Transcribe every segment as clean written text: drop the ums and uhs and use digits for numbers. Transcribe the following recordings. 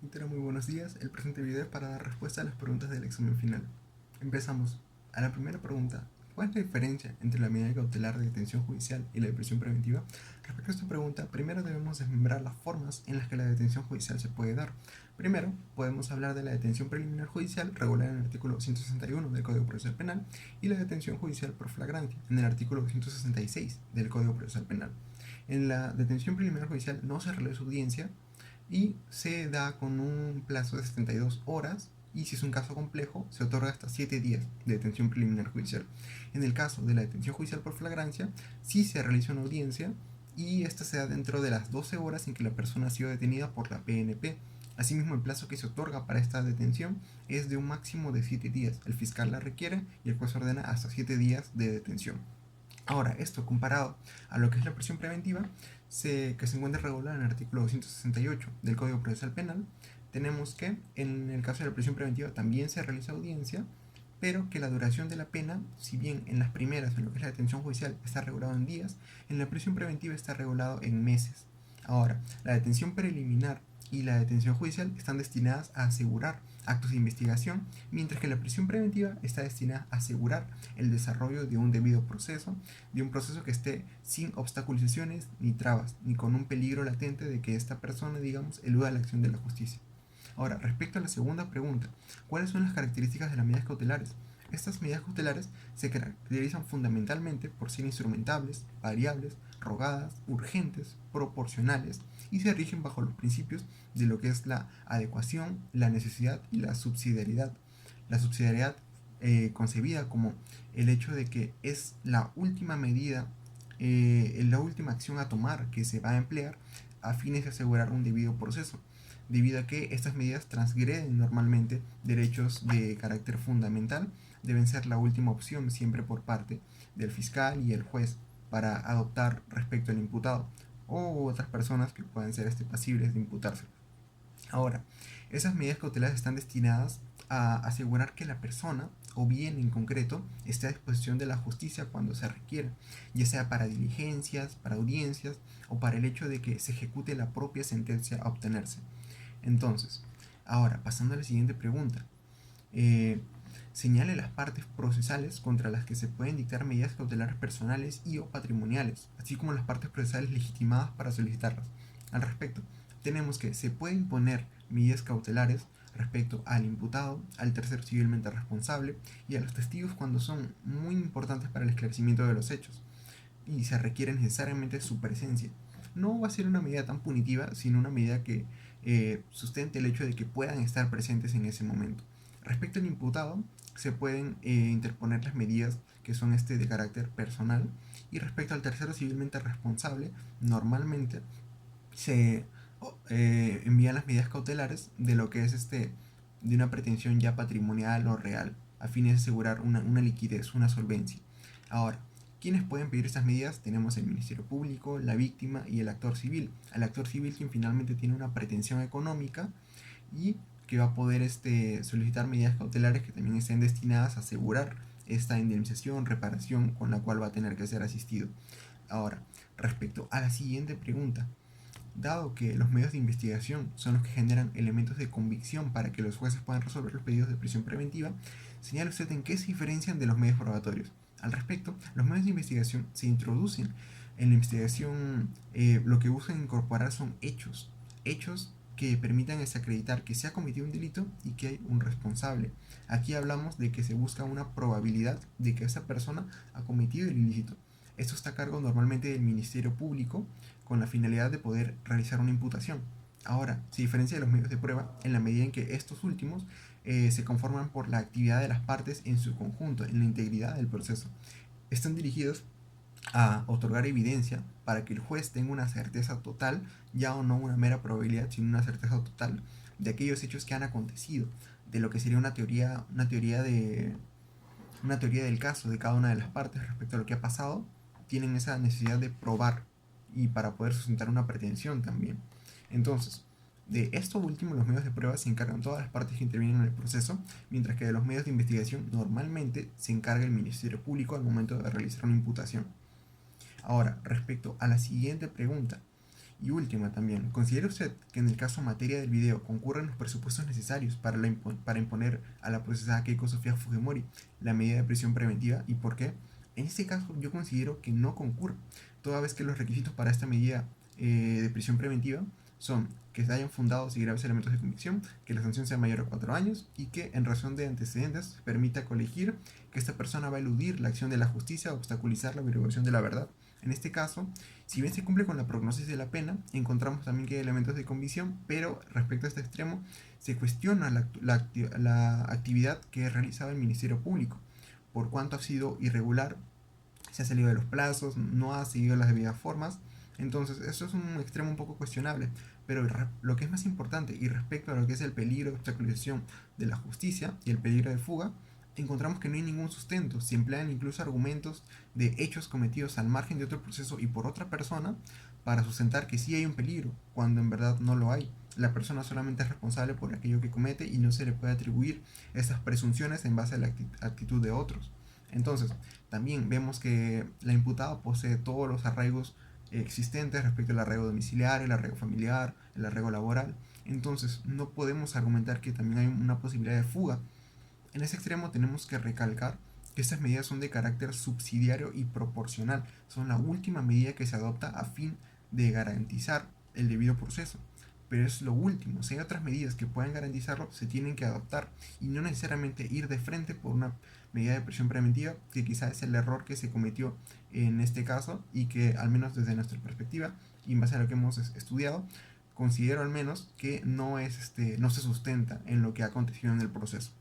Intera, muy buenos días. El presente video es para dar respuesta a las preguntas del examen final. Empezamos. A la primera pregunta, ¿cuál es la diferencia entre la medida cautelar de detención judicial y la de prisión preventiva? Respecto a esta pregunta, primero debemos desmembrar las formas en las que la detención judicial se puede dar. Primero, podemos hablar de la detención preliminar judicial regulada en el artículo 161 del Código Procesal Penal y la detención judicial por flagrancia en el artículo 166 del Código Procesal Penal. En la detención preliminar judicial no se realiza audiencia y se da con un plazo de 72 horas y si es un caso complejo se otorga hasta 7 días de detención preliminar judicial. En el caso de la detención judicial por flagrancia, sí se realiza una audiencia y esta se da dentro de las 12 horas en que la persona ha sido detenida por la PNP. Asimismo, el plazo que se otorga para esta detención es de un máximo de 7 días. El fiscal la requiere y el juez ordena hasta 7 días de detención. Ahora, esto comparado a lo que es la prisión preventiva, que se encuentra regulada en el artículo 268 del Código Procesal Penal, tenemos que en el caso de la prisión preventiva también se realiza audiencia, pero que la duración de la pena, si bien en las primeras, en lo que es la detención judicial, está regulado en días, en la prisión preventiva está regulado en meses. Ahora, la detención preliminar y la detención judicial están destinadas a asegurar actos de investigación, mientras que la prisión preventiva está destinada a asegurar el desarrollo de un debido proceso, de un proceso que esté sin obstaculizaciones ni trabas, ni con un peligro latente de que esta persona, digamos, eluda la acción de la justicia. Ahora, respecto a la segunda pregunta, ¿cuáles son las características de las medidas cautelares? Estas medidas cautelares se caracterizan fundamentalmente por ser instrumentables, variables, rogadas, urgentes, proporcionales y se rigen bajo los principios de lo que es la adecuación, la necesidad y la subsidiariedad. La subsidiariedad concebida como el hecho de que es la última medida, la última acción a tomar que se va a emplear a fines de asegurar un debido proceso, debido a que estas medidas transgreden normalmente derechos de carácter fundamental, deben ser la última opción siempre por parte del fiscal y el juez para adoptar respecto al imputado o otras personas que puedan ser pasibles de imputarse. Ahora, esas medidas cautelares están destinadas a asegurar que la persona, o bien en concreto, esté a disposición de la justicia cuando se requiera, ya sea para diligencias, para audiencias o para el hecho de que se ejecute la propia sentencia a obtenerse. Entonces, ahora, pasando a la siguiente pregunta. Eh, Señale las partes procesales contra las que se pueden dictar medidas cautelares personales y o patrimoniales, así como las partes procesales legitimadas para solicitarlas. Al respecto, tenemos que se puede imponer medidas cautelares respecto al imputado, al tercero civilmente responsable y a los testigos cuando son muy importantes para el esclarecimiento de los hechos y se requiere necesariamente su presencia. No va a ser una medida tan punitiva, sino una medida que sustente el hecho de que puedan estar presentes en ese momento. Respecto al imputado, se pueden interponer las medidas que son de carácter personal y respecto al tercero civilmente responsable, normalmente se envían las medidas cautelares de lo que es de una pretensión ya patrimonial o real, a fines de asegurar una liquidez, una solvencia. Ahora, ¿quiénes pueden pedir estas medidas? Tenemos el Ministerio Público, la víctima y el actor civil. El actor civil quien finalmente tiene una pretensión económica y que va a poder solicitar medidas cautelares que también estén destinadas a asegurar esta indemnización, reparación con la cual va a tener que ser asistido. Ahora, respecto a la siguiente pregunta, dado que los medios de investigación son los que generan elementos de convicción para que los jueces puedan resolver los pedidos de prisión preventiva, señala usted en qué se diferencian de los medios probatorios. Al respecto, los medios de investigación se introducen en la investigación, lo que buscan incorporar son hechos que permitan acreditar que se ha cometido un delito y que hay un responsable. Aquí hablamos de que se busca una probabilidad de que esa persona ha cometido el ilícito. Esto está a cargo normalmente del Ministerio Público con la finalidad de poder realizar una imputación. Ahora, se diferencia de los medios de prueba en la medida en que estos últimos se conforman por la actividad de las partes en su conjunto, en la integridad del proceso. Están dirigidos a otorgar evidencia para que el juez tenga una certeza total, ya o no una mera probabilidad, sino una certeza total de aquellos hechos que han acontecido, de lo que sería una teoría del caso de cada una de las partes respecto a lo que ha pasado. Tienen esa necesidad de probar y para poder sustentar una pretensión también. Entonces, de esto último, los medios de prueba se encargan todas las partes que intervienen en el proceso, mientras que de los medios de investigación normalmente se encarga el Ministerio Público al momento de realizar una imputación. Ahora, respecto a la siguiente pregunta, Y última también, ¿considera usted que en el caso materia del video concurren los presupuestos necesarios para imponer a la procesada Keiko Sofía Fujimori la medida de prisión preventiva y por qué? En este caso yo considero que no concurre, toda vez que los requisitos para esta medida de prisión preventiva son que se hayan fundados y graves elementos de convicción, que la sanción sea mayor a 4 años y que en razón de antecedentes permita colegir que esta persona va a eludir la acción de la justicia o obstaculizar la averiguación de la verdad. En este caso, si bien se cumple con la prognosis de la pena, encontramos también que hay elementos de convicción, pero respecto a este extremo se cuestiona la actividad que realizaba el Ministerio Público, por cuanto ha sido irregular, se ha salido de los plazos, no ha seguido las debidas formas. Entonces, eso es un extremo un poco cuestionable. Pero lo que es más importante, y respecto a lo que es el peligro de obstaculización de la justicia y el peligro de fuga, encontramos que no hay ningún sustento. Se emplean incluso argumentos de hechos cometidos al margen de otro proceso y por otra persona para sustentar que sí hay un peligro, cuando en verdad no lo hay. La persona solamente es responsable por aquello que comete y no se le puede atribuir esas presunciones en base a la actitud de otros. Entonces, también vemos que la imputada posee todos los arraigos existentes respecto al arraigo domiciliario, el arraigo familiar, el arraigo laboral. Entonces, no podemos argumentar que también hay una posibilidad de fuga. En ese extremo tenemos que recalcar que estas medidas son de carácter subsidiario y proporcional. Son la última medida que se adopta a fin de garantizar el debido proceso. Pero es lo último. Si hay otras medidas que puedan garantizarlo, se tienen que adoptar y no necesariamente ir de frente por una medida de prisión preventiva, que quizás es el error que se cometió en este caso y que al menos desde nuestra perspectiva y en base a lo que hemos estudiado, considero al menos que no se sustenta en lo que ha acontecido en el proceso.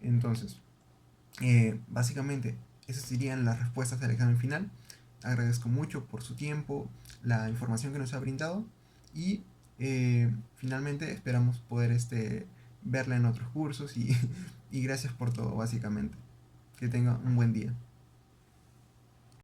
Entonces, básicamente, esas serían las respuestas del examen final. Agradezco mucho por su tiempo, la información que nos ha brindado y finalmente esperamos poder verla en otros cursos y, y gracias por todo, básicamente. Que tenga un buen día.